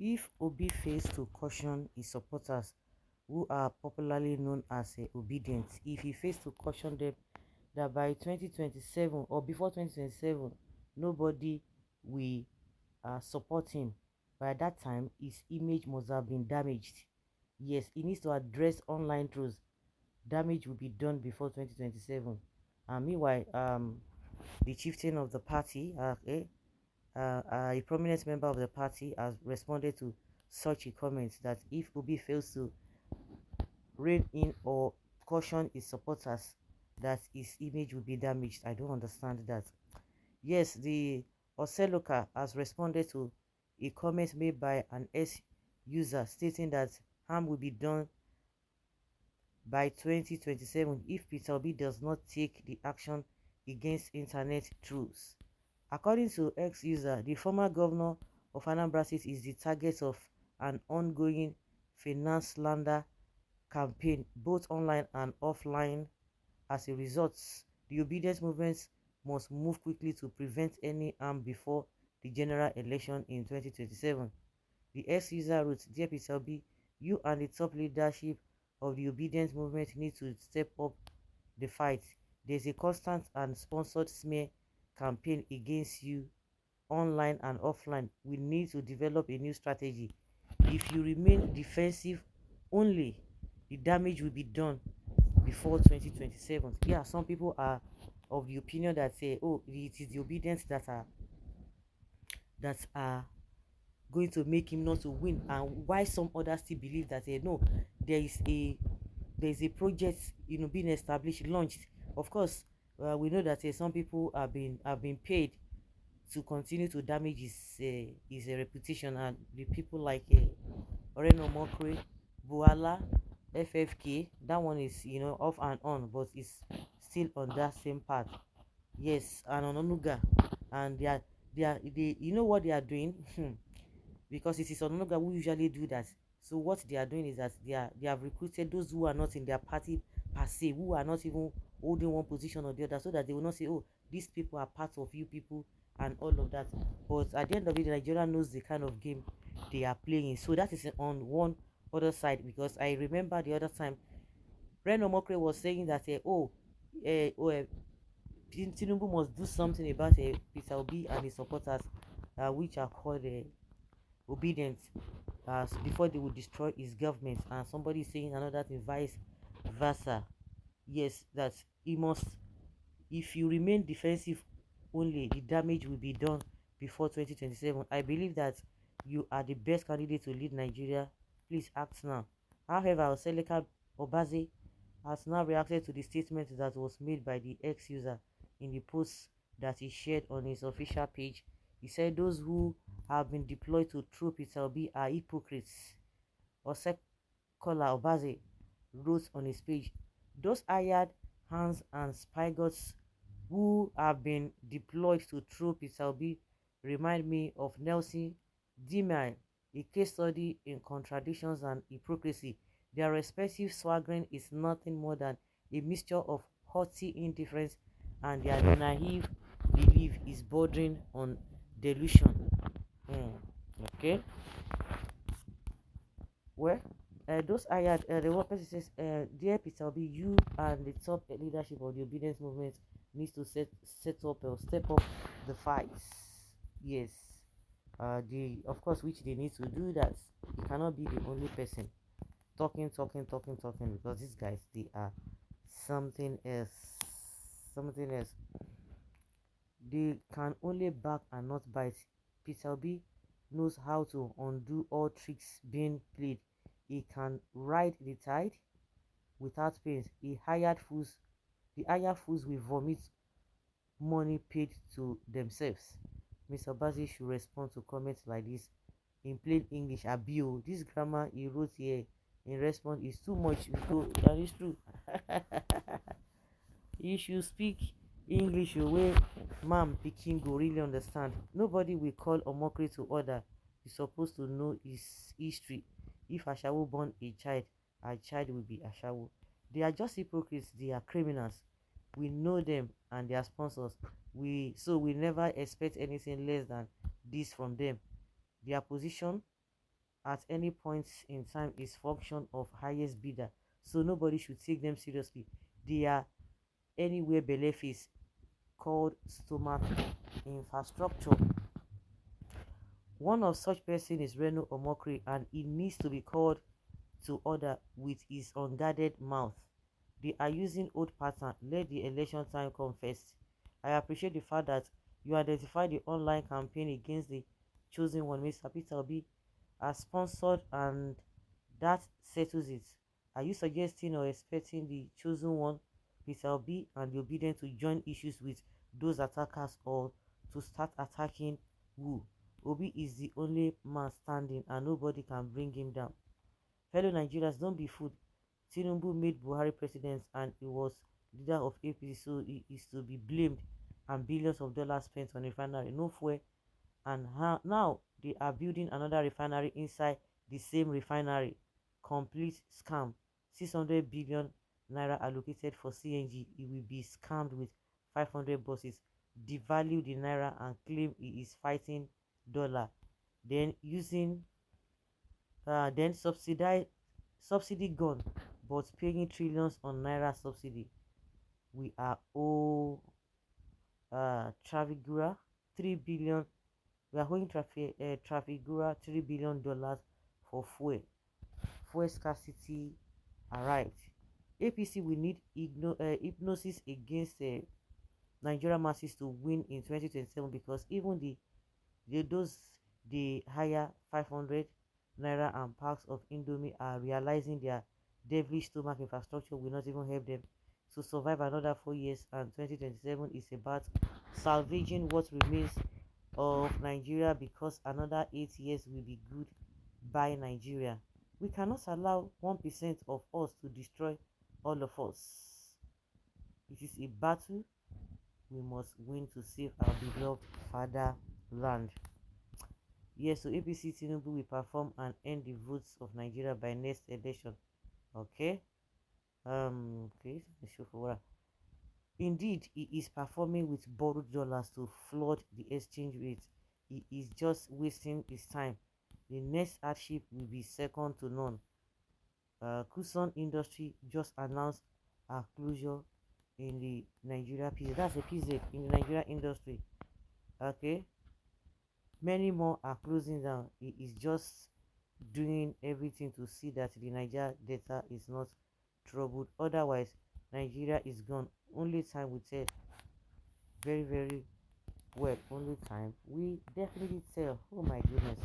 If Obi fails to caution his supporters, who are popularly known as obedient, if he fails to caution them that by 2027 or before 2027, nobody will support him, by that time his image must have been damaged. Yes, he needs to address online trolls. Damage will be done before 2027. And meanwhile, the chieftain of the party, a prominent member of the party, has responded to such a comment that if Obi fails to rein in or caution his supporters, that his image will be damaged. I don't understand that. Yes, the Oseloka has responded to a comment made by an user stating that harm will be done by 2027 if Peter Obi does not take the action against internet trolls. According to user, the former governor of Anambra State is the target of an ongoing finance slander campaign, both online and offline. As a result, the obedience movements must move quickly to prevent any harm before the general election in 2027. The user wrote, "Dear Peter Obi, you and the top leadership of the obedience movement need to step up the fight. There's a constant and sponsored smear campaign against you online and offline. We need to develop a new strategy. If you remain defensive only, the damage will be done before 2027. Yeah, some people are of the opinion that say, oh, it is the obedience that are going to make him not to win, and why some others still believe that no, there is a project, being established, launched. Of course, we know that some people have been paid to continue to damage his reputation, and the people like Oreno Mokre, Buala, FFK, that one is off and on, but it's still on that same path. Yes, and Ononuga, and they you know what they are doing. Because it is Ononuga who usually do that. So what they are doing is that they have recruited those who are not in their party per se, who are not even holding one position or the other, so that they will not say, oh, these people are part of you people and all of that. But at the end of it, Nigeria knows the kind of game they are playing. So that is on one other side, because I remember the other time Reno Mokre was saying that Tinubu must do something about Peter Obi and his supporters, which are called obedient, before they will destroy his government, and somebody saying another thing, vice versa. Yes, that he must, if you remain defensive only, the damage will be done before 2027. I believe that you are the best candidate to lead Nigeria. Please act now. However, Seleka Obaze has now reacted to the statement that was made by the user in the post that he shared on his official page. He said those who have been deployed to throw Peter Obi are hypocrites. Osekola Obaze wrote on his page, those hired hands and spigots who have been deployed to throw Peter Obi remind me of Nelson Dimai, a case study in contradictions and hypocrisy. Their respective swaggering is nothing more than a mixture of haughty indifference, and their naive belief is bordering on delusion. Okay. Well, those hired, the one person says, dear Peter Obi, you and the top leadership of the obedience movement needs to set up or step up the fights. Yes. Of course, which they need to do that. You cannot be the only person talking, because these guys, they are something else. Something else. They can only back and not bite. Peter Obi knows how to undo all tricks being played. He can ride the tide without pains. The hired fools will vomit money paid to themselves. Mr. Bazi should respond to comments like this in plain English. Abio, this grammar he wrote here in response is too much. That is true. You should speak English the way ma'am pikin go really understand. Nobody will call Omokri to order. You're supposed to know his history. If Ashawo born a child will be Ashawo. They are just hypocrites. They are criminals. We know them and their sponsors. We never expect anything less than this from them. Their position at any point in time is function of highest bidder, so nobody should take them seriously. They are anywhere belle face, called stomach infrastructure. One of such person is Reno Omokri, and he needs to be called to order with his unguarded mouth. They are using old pattern. Let the election time come first. I appreciate the fact that you identify the online campaign against the chosen one, Mr. Peter Obi, as sponsored, and that settles it. Are you suggesting or expecting the chosen one, Peter Obi, and the obedient to join issues with those attackers, or to start attacking who? Obi is the only man standing and nobody can bring him down. Fellow Nigerians, don't be fooled. Tinubu made Buhari president and he was leader of APC, so he is to be blamed, and billions of dollars spent on refinery, no fuel, and now they are building another refinery inside the same refinery. Complete scam. 600 billion naira allocated for CNG. He will be scammed with 500 buses. Devalue the naira and claim he is fighting dollar. Then using then subsidy gone, but paying trillions on naira subsidy. We are all Trafigura 3 billion. We are owing Trafigura $3 billion for fuel scarcity arrived. APC will need hypnosis against Nigeria masses to win in 2027, because even those they hire 500 naira and packs of indomie are realizing their devilish stomach infrastructure will not even help them to survive another 4 years, and 2027 is about salvaging what remains of Nigeria, because another 8 years will be good by Nigeria. We cannot allow 1% of us to destroy all of us. It is a battle we must win to save our beloved fatherland. Yes, so APC Tinubu will perform and end the votes of Nigeria by next election. Okay. Okay, show for what. Indeed, he is performing with borrowed dollars to flood the exchange rate. He is just wasting his time. The next hardship will be second to none. Kuson Industry just announced a closure in the Nigeria PZ. That's a PZ in the Nigeria industry. Okay. Many more are closing down. He is just doing everything to see that the Nigeria data is not troubled. Otherwise, Nigeria is gone. Only time will tell. Very, very well. Only time we definitely tell. Oh my goodness.